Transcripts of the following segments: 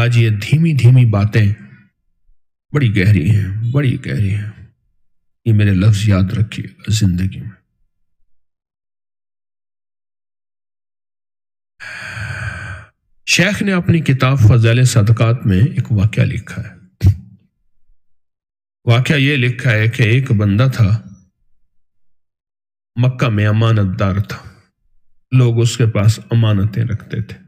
آج یہ دھیمی دھیمی باتیں بڑی گہری ہیں، بڑی گہری ہیں. یہ میرے لفظ یاد رکھیے گا زندگی میں. شیخ نے اپنی کتاب فضائل صدقات میں ایک واقعہ لکھا ہے. واقعہ یہ لکھا ہے کہ ایک بندہ تھا، مکہ میں امانت دار تھا، لوگ اس کے پاس امانتیں رکھتے تھے.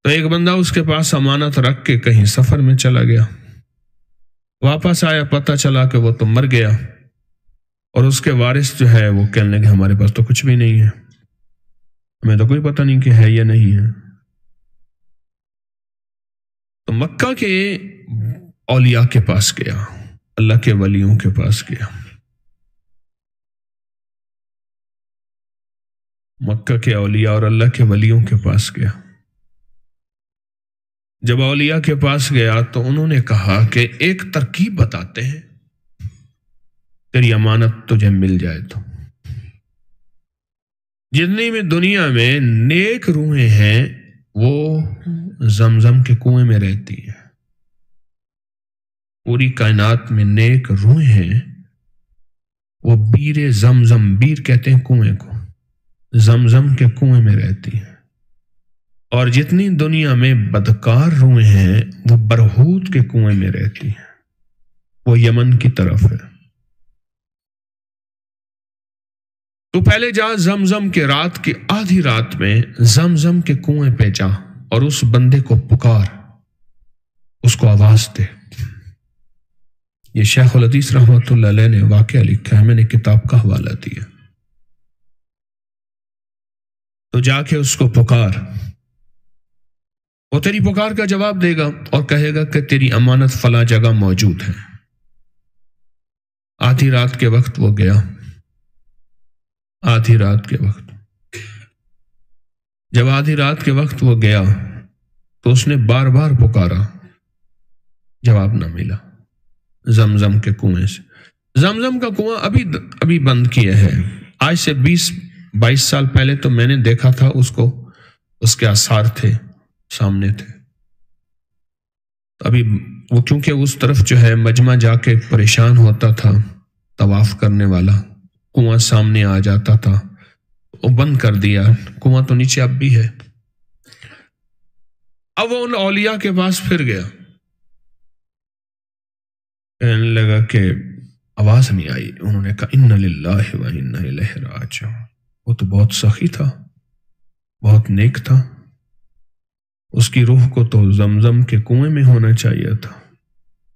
تو ایک بندہ اس کے پاس امانت رکھ کے کہیں سفر میں چلا گیا، واپس آیا، پتہ چلا کہ وہ تو مر گیا، اور اس کے وارث جو ہے وہ کہنے لگے ہمارے پاس تو کچھ بھی نہیں ہے، ہمیں تو کوئی پتہ نہیں کہ ہے یا نہیں ہے. تو مکہ کے اولیاء کے پاس گیا، اللہ کے ولیوں کے پاس گیا. مکہ کے اولیاء اور اللہ کے ولیوں کے پاس گیا. جب اولیاء کے پاس گیا تو انہوں نے کہا کہ ایک ترکیب بتاتے ہیں، تیری امانت تجھے مل جائے تو. جتنی بھی دنیا میں نیک روحیں ہیں وہ زمزم کے کنویں میں رہتی ہیں. پوری کائنات میں نیک روحیں ہیں وہ بیر زمزم، بیر کہتے ہیں کنویں کو، زمزم کے کنویں میں رہتی ہیں. اور جتنی دنیا میں بدکار روحیں ہیں وہ برہوت کے کنویں میں رہتی ہیں، وہ یمن کی طرف ہے. تو پہلے جا زمزم کے رات کی آدھی رات میں زمزم کے کنویں پہ جا اور اس بندے کو پکار، اس کو آواز دے. یہ شیخ الحدیث رحمۃ اللہ علیہ نے واقعہ لکھا ہے، میں نے کتاب کا حوالہ دیا. تو جا کے اس کو پکار، وہ تیری پکار کا جواب دے گا اور کہے گا کہ تیری امانت فلاں جگہ موجود ہے. آدھی رات کے وقت وہ گیا، آدھی رات کے وقت، جب آدھی رات کے وقت وہ گیا تو اس نے بار بار پکارا، جواب نہ ملا. زمزم کے کنویں سے، زمزم کا کنواں ابھی بند کیا ہے. آج سے 20-22 سال پہلے تو میں نے دیکھا تھا اس کو، اس کے آثار تھے، سامنے تھے. ابھی وہ کیونکہ اس طرف جو ہے مجمع جا کے پریشان ہوتا تھا، طواف کرنے والا کنواں سامنے آ جاتا تھا، وہ بند کر دیا. کنواں تو نیچے اب بھی ہے. اب وہ ان اولیاء کے پاس پھر گیا، کہنے لگا کہ آواز نہیں آئی. انہوں نے کہا انا للہ و انا الیہ راجعون. وہ تو بہت سخی تھا، بہت نیک تھا، اس کی روح کو تو زمزم کے کنویں میں ہونا چاہیے تھا،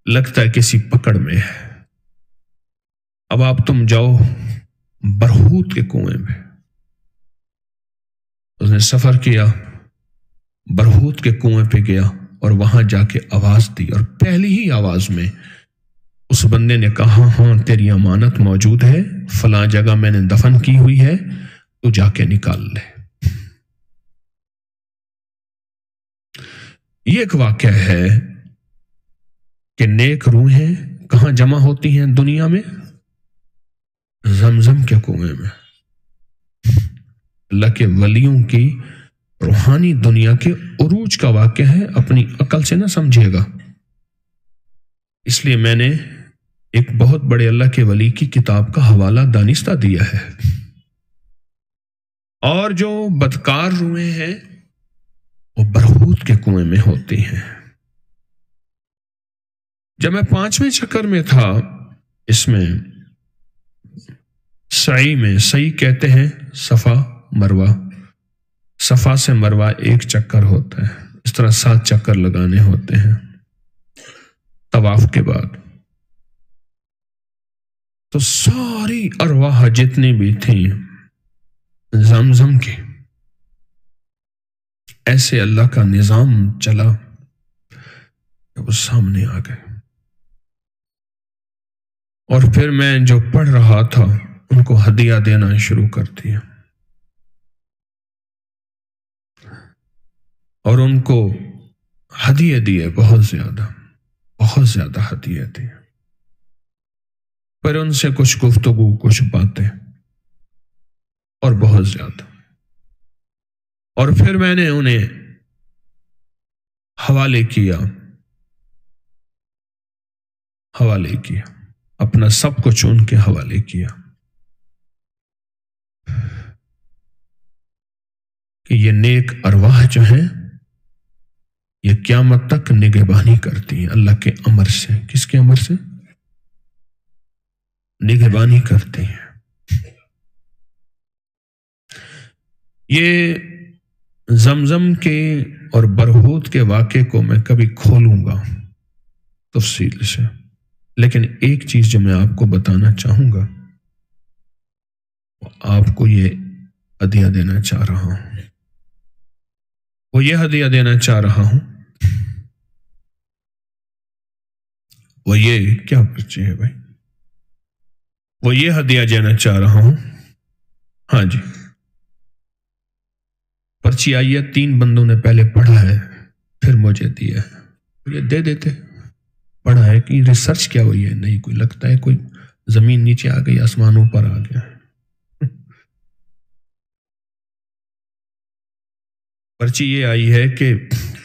لگتا ہے کسی پکڑ میں ہے. اب آپ تم جاؤ برہوت کے کنویں میں. اس نے سفر کیا، برہوت کے کنویں پہ گیا اور وہاں جا کے آواز دی، اور پہلی ہی آواز میں اس بندے نے کہا ہاں تیری امانت موجود ہے، فلاں جگہ میں نے دفن کی ہوئی ہے، تو جا کے نکال لے. یہ ایک واقعہ ہے کہ نیک روحیں کہاں جمع ہوتی ہیں دنیا میں؟ زمزم کے کنویں میں. اللہ کے ولیوں کی روحانی دنیا کے عروج کا واقعہ ہے، اپنی عقل سے نہ سمجھے گا. اس لیے میں نے ایک بہت بڑے اللہ کے ولی کی کتاب کا حوالہ دانستہ دیا ہے. اور جو بدکار روحیں ہیں وہ برہوت کے کنویں میں ہوتی ہیں. جب میں 5ویں چکر میں تھا، اس میں سعی میں، سعی کہتے ہیں صفا مروہ، صفا سے مروہ ایک چکر ہوتا ہے، اس طرح 7 چکر لگانے ہوتے ہیں طواف کے بعد. تو ساری ارواح جتنی بھی تھیں زمزم کی، ایسے اللہ کا نظام چلا کہ وہ سامنے آ گئے. اور پھر میں جو پڑھ رہا تھا ان کو ہدیہ دینا شروع کر دیا، اور ان کو ہدیے دیے، بہت زیادہ ہدیے دیے. پر ان سے کچھ گفتگو، کچھ باتیں، اور بہت زیادہ. اور پھر میں نے انہیں حوالے کیا، اپنا سب کچھ ان کے حوالے کیا کہ یہ نیک ارواح جو ہیں یہ قیامت تک نگہبانی کرتی ہیں اللہ کے امر سے۔ کس کے امر سے؟ نگہبانی کرتی ہیں۔ یہ زمزم کے اور برہوت کے واقعے کو میں کبھی کھولوں گا تفصیل سے، لیکن ایک چیز جو میں آپ کو بتانا چاہوں گا، آپ کو یہ ہدیہ دینا چاہ رہا ہوں، وہ یہ کیا پرچی ہے بھائی، وہ یہ ہدیہ دینا چاہ رہا ہوں۔ ہاں جی، پرچی آئی ہے، 3 بندوں نے پہلے پڑھا ہے پھر مجھے دیا ہے، یہ دے دیتے۔ پڑھا ہے کہ ریسرچ کیا ہوئی ہے؟ نہیں، کوئی لگتا ہے کوئی زمین نیچے آ گئی، آسمان اوپر آ گیا۔ پرچی یہ آئی ہے کہ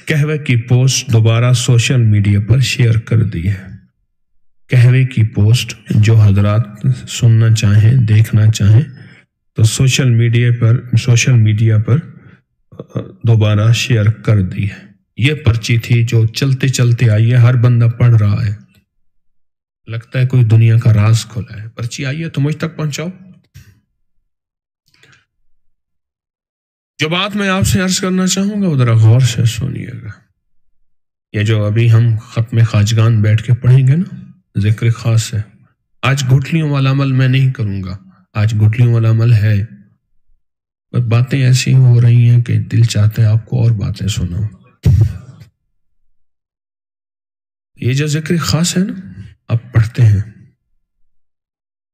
قہوے کی پوسٹ دوبارہ سوشل میڈیا پر شیئر کر دی ہے۔ قہوے کی پوسٹ جو حضرات سننا چاہیں، دیکھنا چاہیں تو سوشل میڈیا پر دوبارہ شیئر کر دی ہے۔ یہ پرچی تھی جو چلتے چلتے آئی ہے، ہر بندہ پڑھ رہا ہے، لگتا ہے کوئی دنیا کا راز کھولا ہے۔ پرچی آئی ہے تو مجھ تک پہنچاؤ۔ جو بات میں آپ سے عرض کرنا چاہوں گا وہ ذرا غور سے سنیے گا۔ یہ جو ابھی ہم ختم خواجگان بیٹھ کے پڑھیں گے نا، ذکر خاص ہے۔ آج گٹھلیوں والا عمل میں نہیں کروں گا، آج گٹھلیوں والا عمل ہے، باتیں ایسی ہو رہی ہیں کہ دل چاہتا ہے آپ کو اور باتیں سناؤں۔ یہ جو ذکر خاص ہے نا، آپ پڑھتے ہیں،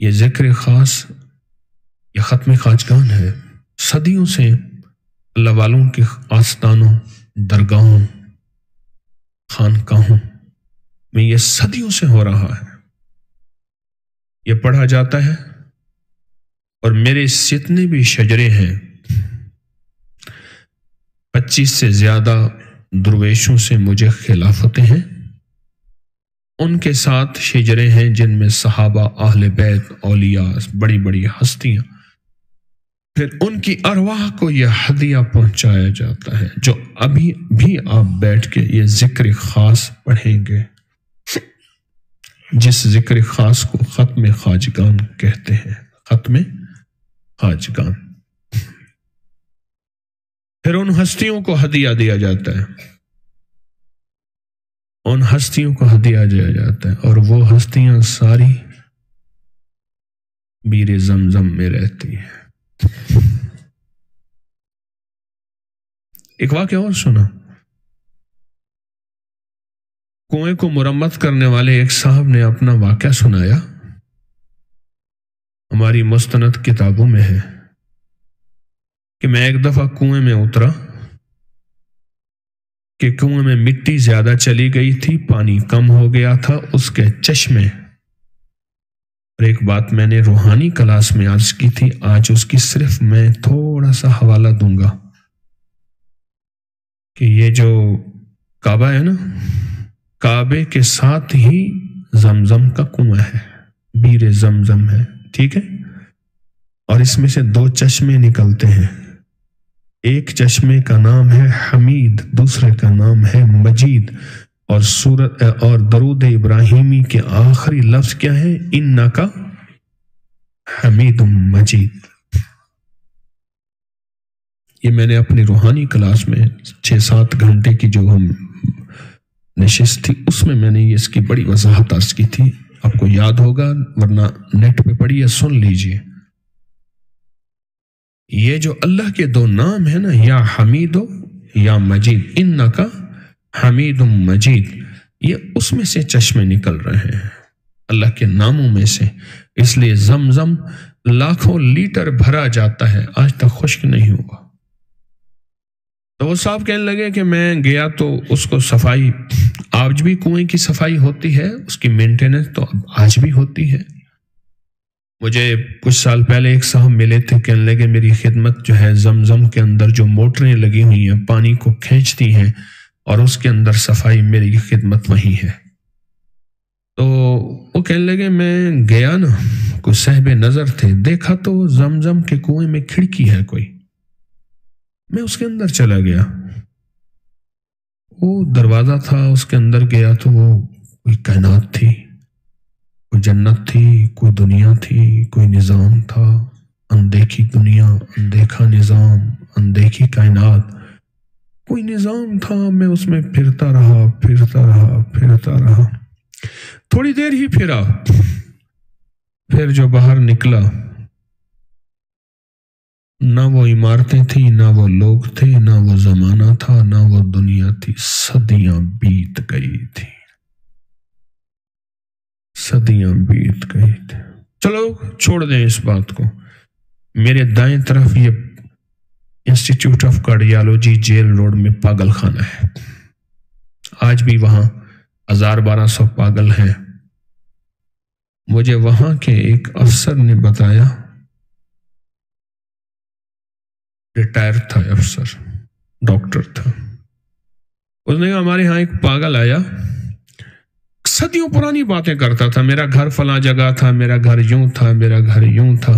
یہ ذکر خاص، یہ ختم خواجگان ہے۔ صدیوں سے اللہ والوں کے آستانوں، درگاہوں، خانقاہوں میں یہ صدیوں سے ہو رہا ہے، یہ پڑھا جاتا ہے، اور میرے جتنے بھی شجرے ہیں 25 سے زیادہ درویشوں سے مجھے خلافتیں ہیں، ان کے ساتھ شجرے ہیں جن میں صحابہ، اہل بیت، اولیاء، بڑی بڑی ہستیاں، پھر ان کی ارواح کو یہ ہدیہ پہنچایا جاتا ہے، جو ابھی بھی آپ بیٹھ کے یہ ذکر خاص پڑھیں گے، جس ذکر خاص کو ختم خواجگان کہتے ہیں، ختم خواجگان۔ پھر ان ہستیوں کو ہدیہ دیا جاتا ہے، ان ہستیوں کو ہدیہ دیا جاتا ہے، اور وہ ہستیاں ساری بیر زمزم میں رہتی ہیں۔ ایک واقعہ اور سنا، کنویں کو مرمت کرنے والے ایک صاحب نے اپنا واقعہ سنایا، ہماری مستند کتابوں میں ہے کہ میں ایک دفعہ کنویں میں اترا کہ کنویں میں مٹی زیادہ چلی گئی تھی، پانی کم ہو گیا تھا اس کے چشمے۔ اور ایک بات میں نے روحانی کلاس میں عرض کی تھی، آج اس کی صرف میں تھوڑا سا حوالہ دوں گا کہ یہ جو کعبہ ہے نا، کعبے کے ساتھ ہی زمزم کا کنواں ہے، بیر زمزم ہے، ٹھیک ہے، اور اس میں سے 2 چشمے نکلتے ہیں، ایک چشمے کا نام ہے حمید، دوسرے کا نام ہے مجید، اور درود ابراہیمی کے آخری لفظ کیا ہے؟ انکا حمید مجید۔ یہ میں نے اپنی روحانی کلاس میں 6-7 گھنٹے کی جو ہم نشست تھی، اس میں نے اس کی بڑی وضاحت عرض کی تھی، آپ کو یاد ہوگا، ورنہ نیٹ پہ پڑھیے، سن لیجئے۔ یہ جو اللہ کے 2 نام ہیں نا، یا حمید یا مجید، انکا حمید مجید، یہ اس میں سے چشمے نکل رہے ہیں، اللہ کے ناموں میں سے، اس لیے زمزم لاکھوں لیٹر بھرا جاتا ہے، آج تک خشک نہیں ہوا۔ تو وہ صاحب کہنے لگے کہ میں گیا تو اس کو صفائی، آج بھی کنویں کی صفائی ہوتی ہے، اس کی مینٹیننس تو آج بھی ہوتی ہے۔ مجھے کچھ سال پہلے ایک صاحب ملے تھے، کہنے لگے میری خدمت جو ہے زمزم کے اندر جو موٹریں لگی ہوئی ہیں پانی کو کھینچتی ہیں، اور اس کے اندر صفائی میری خدمت وہی ہے۔ تو وہ کہنے لگے میں گیا نا، کوئی صاحب نظر تھے، دیکھا تو زمزم کے کنویں میں کھڑکی ہے کوئی، میں اس کے اندر چلا گیا، وہ دروازہ تھا، اس کے اندر گیا تو وہ کوئی کائنات تھی، کوئی جنت تھی، کوئی دنیا تھی، کوئی نظام تھا، اندیکھی دنیا، اندیکھا نظام، اندیکھی کائنات، کوئی نظام تھا۔ میں اس میں پھرتا رہا، تھوڑی دیر ہی پھرا، پھر جو باہر نکلا، نہ وہ عمارتیں تھیں، نہ وہ لوگ تھے، نہ وہ زمانہ تھا، نہ وہ دنیا تھی، صدیاں بیت گئی تھی، صدیاں بیت گئی تھی۔ چلو چھوڑ دیں اس بات کو۔ میرے دائیں طرف یہ institute of cardiology Jail Road میں پاگل خانہ ہے، آج بھی وہاں 1200 پاگل ہیں۔ مجھے وہاں کے ایک افسر نے بتایا، ریٹائر تھا افسر، ڈاکٹر تھا، اس نے کہا ہمارے ہاں ایک پاگل آیا، صدیوں پرانی باتیں کرتا تھا، میرا گھر فلاں جگہ تھا، میرا گھر یوں تھا، میرا گھر یوں تھا۔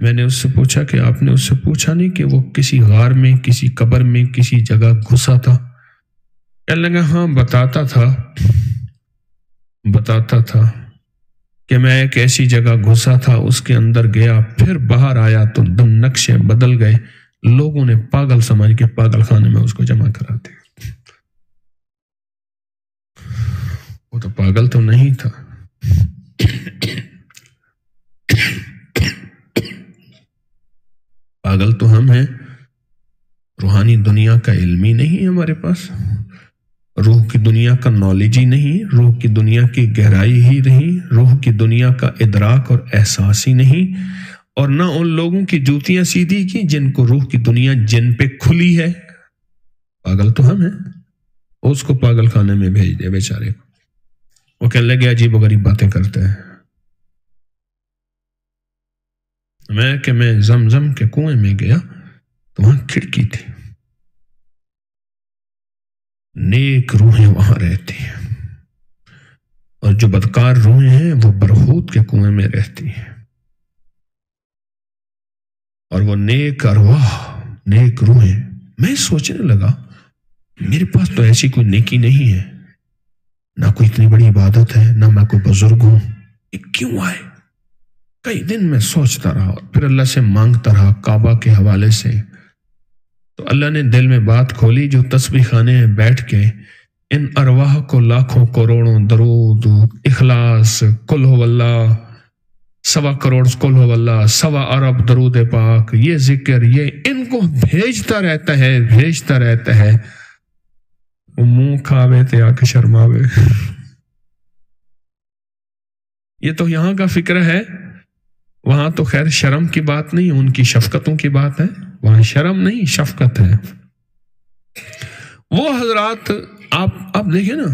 میں نے اس سے پوچھا کہ آپ نے اس سے پوچھا نہیں کہ وہ کسی غار میں، کسی قبر میں، کسی جگہ گھسا تھا؟ کہنے لگا ہاں بتاتا تھا کہ میں ایک ایسی جگہ گھسا تھا، اس کے اندر گیا، پھر باہر آیا تو دم نقشے بدل گئے، لوگوں نے پاگل سمجھ کے پاگل خانے میں اس کو جمع کرا دیا۔ وہ تو پاگل تو نہیں تھا، پاگل تو ہم ہیں، روحانی دنیا کا علم ہی نہیں ہمارے پاس، روح کی دنیا کا نالج ہی نہیں، روح کی دنیا کی گہرائی ہی نہیں، روح کی دنیا کا ادراک اور احساس ہی نہیں، اور نہ ان لوگوں کی جوتیاں سیدھی کی جن کو روح کی دنیا جن پہ کھلی ہے۔ پاگل تو ہم ہیں، اس کو پاگل خانے میں بھیج دیا بیچارے کو۔ وہ کہنے لگے عجیب و غریب باتیں کرتا ہے۔ میں زمزم کے کنویں میں گیا تو وہاں کھڑکی تھی، نیک روحیں وہاں رہتی ہیں، اور جو بدکار روحیں ہیں وہ برہوت کے کنویں میں رہتی ہیں، اور وہ نیک ارواح، نیک روحیں۔ میں سوچنے لگا میرے پاس تو ایسی کوئی نیکی نہیں ہے، نہ کوئی اتنی بڑی عبادت ہے، نہ میں کوئی بزرگ ہوں، یہ کیوں آئے؟ کئی دن میں سوچتا رہا، اور پھر اللہ سے مانگتا رہا کعبہ کے حوالے سے۔ تو اللہ نے دل میں بات کھولی، جو تسبیح خانے میں بیٹھ کے ان ارواح کو لاکھوں کروڑوں درود، اخلاص، قل ہو اللہ، 1.25 کروڑ قل ہو اللہ، 1.25 ارب درود پاک، یہ ذکر، یہ ان کو بھیجتا رہتا ہے، وہ منہ کھاوے تے آ کے شرماوے۔ یہ تو یہاں کا فکر ہے، وہاں تو خیر شرم کی بات نہیں، ان کی شفقتوں کی بات ہے، وہاں شرم نہیں شفقت ہے۔ وہ حضرات آپ دیکھیں نا،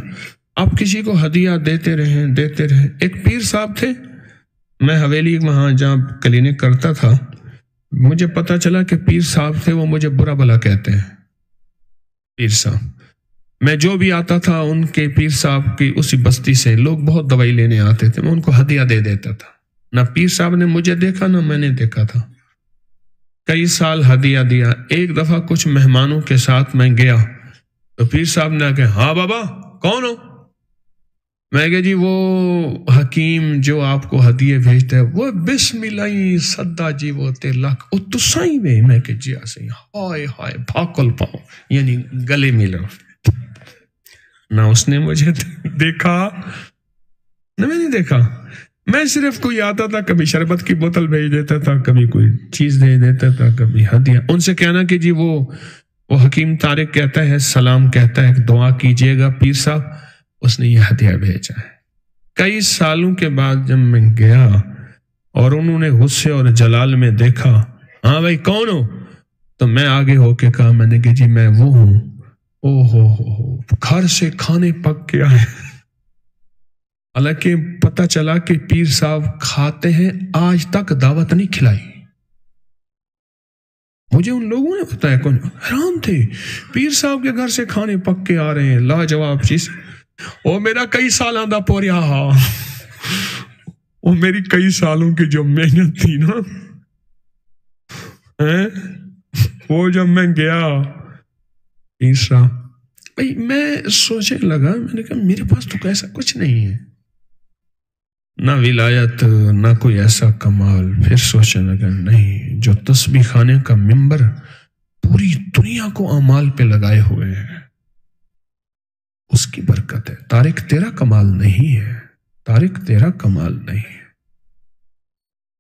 آپ کسی کو ہدیہ دیتے رہیں۔ ایک پیر صاحب تھے، میں حویلی وہاں جہاں کلینک کرتا تھا، مجھے پتا چلا کہ پیر صاحب تھے، وہ مجھے برا بھلا کہتے ہیں۔ پیر صاحب، میں جو بھی آتا تھا ان کے پیر صاحب کی اسی بستی سے لوگ بہت دوائی لینے آتے تھے، میں ان کو ہدیہ دے دیتا تھا، نہ پیر صاحب نے مجھے دیکھا نہ میں نے دیکھا تھا، کئی سال ہدیہ دیا۔ ایک دفعہ کچھ مہمانوں کے ساتھ میں گیا تو پیر صاحب نے کہا ہاں بابا کون ہو؟ میں کہا جی وہ حکیم جو آپ کو ہدیے بھیجتا ہے، وہ بسم اللہ صدا جی وہ تے لاکھ او تو سائی میں، میں کہ جی آسیں ہائے ہائے بھاکل پاؤ، یعنی گلے ملو۔ نہ اس نے مجھے دیکھا نہ میں نے دیکھا، میں صرف کوئی آتا تھا، کبھی شربت کی بوتل بھیج دیتا تھا، کبھی کوئی چیز دے دیتا تھا، کبھی ہدیہ۔ ان سے کہنا کہ جی وہ حکیم طارق کہتا ہے سلام کہتا ہے دعا کیجئے گا پیر صاحب، اس نے یہ ہدیہ بھیجا ہے۔ کئی سالوں کے بعد جب میں گیا اور انہوں نے غصے اور جلال میں دیکھا، ہاں بھائی کون ہو؟ تو میں آگے ہو کے کہا، میں نے کہ جی میں وہ ہوں، او ہو گھر سے کھانے پک کے آئے۔ حالانکہ پتہ چلا کہ پیر صاحب کھاتے ہیں، آج تک دعوت نہیں کھلائی۔ مجھے ان لوگوں نے بتایا، کون حیران تھے، پیر صاحب کے گھر سے کھانے پک کے آ رہے ہیں، لاجواب چیز، وہ میرا کئی سالاں دا پوریا، وہ میری کئی سالوں کی جو محنت تھی نا، وہ جب میں گیا پیر صاحب، بھائی میں سوچنے لگا، میں نے کہا میرے پاس تو ایسا کچھ نہیں ہے، نہ ولایت نہ کوئی ایسا کمال. پھر سوچنے لگا نہیں، جو تسبیح خانے کا ممبر پوری دنیا کو اعمال پہ لگائے ہوئے ہیں، اس کی برکت ہے. طارق تیرا کمال نہیں ہے، طارق تیرا کمال نہیں ہے.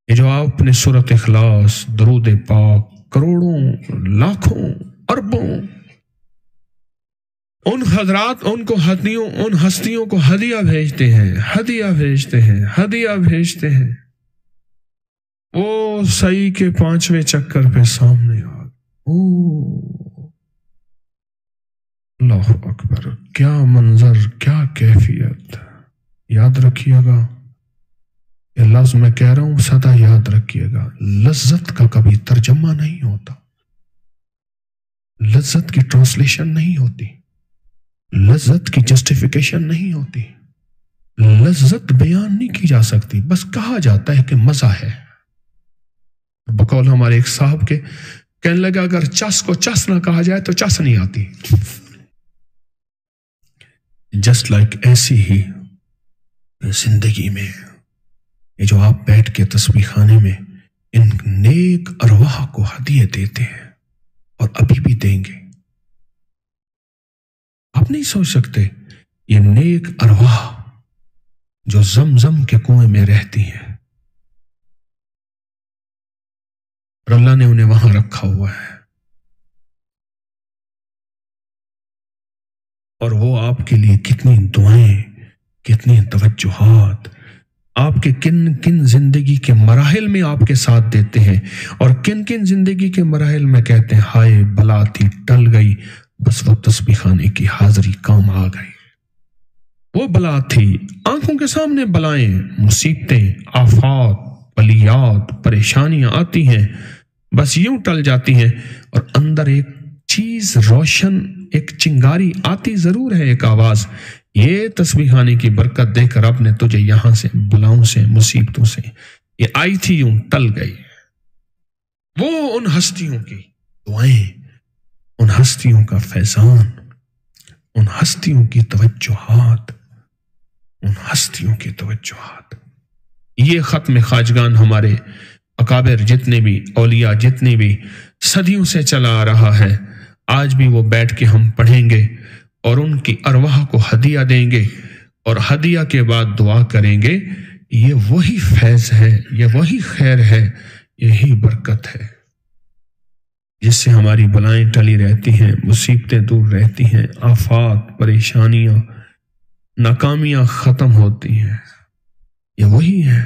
یہ جو آپ نے سورۃ اخلاص، درود پاک، کروڑوں لاکھوں اربوں ان حضرات ان ہستیوں کو ہدیہ بھیجتے ہیں، وہ صحیح کے 5ویں چکر پہ سامنے آ اللہ اکبر، کیا منظر، کیا کیفیت. یاد رکھیے گا یہ لفظ میں کہہ رہا ہوں، سدا یاد رکھیے گا، لذت کا کبھی ترجمہ نہیں ہوتا، لذت کی ٹرانسلیشن نہیں ہوتی، لذت کی جسٹیفیکیشن نہیں ہوتی، لذت بیان نہیں کی جا سکتی، بس کہا جاتا ہے کہ مزہ ہے. بقول ہمارے ایک صاحب کے کہنے لگا، اگر چس کو چس نہ کہا جائے تو چس نہیں آتی. جسٹ لائک ایسی ہی زندگی میں یہ جو آپ بیٹھ کے تسبیح خانے میں ان نیک ارواح کو ہدیے دیتے ہیں اور ابھی بھی دیں گے. آپ نہیں سوچ سکتے یہ نیک ارواح جو زمزم کے کنویں میں رہتی ہیں اور اللہ نے انہیں وہاں رکھا ہوا ہے، اور وہ آپ کے لیے کتنی دعائیں، کتنی توجہات، آپ کے کن کن زندگی کے مراحل میں آپ کے ساتھ دیتے ہیں، اور کن کن زندگی کے مراحل میں کہتے ہیں ہائے بلا تھی ٹل گئی، بس وہ تسبیح خانے کی حاضری کام آ گئی. وہ بلا تھی، آنکھوں کے سامنے بلائیں، مصیبتیں، آفات، بلیات، پریشانیاں آتی ہیں، بس یوں ٹل جاتی ہیں، اور اندر ایک چیز روشن، ایک چنگاری آتی ضرور ہے، ایک آواز، یہ تسبیح خانے کی برکت دے کر رب نے تجھے یہاں سے بلاؤں سے، مصیبتوں سے، یہ آئی تھی یوں ٹل گئی. وہ ان ہستیوں کی دعائیں، ان ہستیوں کا فیضان، ان ہستیوں کی توجہات، ان ہستیوں کی توجہات. یہ ختم خواجگان ہمارے اکابر جتنے بھی اولیاء، جتنے بھی صدیوں سے چلا آ رہا ہے، آج بھی وہ بیٹھ کے ہم پڑھیں گے اور ان کی ارواح کو ہدیہ دیں گے، اور ہدیہ کے بعد دعا کریں گے. یہ وہی فیض ہے، یہ وہی خیر ہے، یہی برکت ہے جس سے ہماری بلائیں ٹلی رہتی ہیں، مصیبتیں دور رہتی ہیں، آفات، پریشانیاں، ناکامیاں ختم ہوتی ہیں. یہ وہی ہے.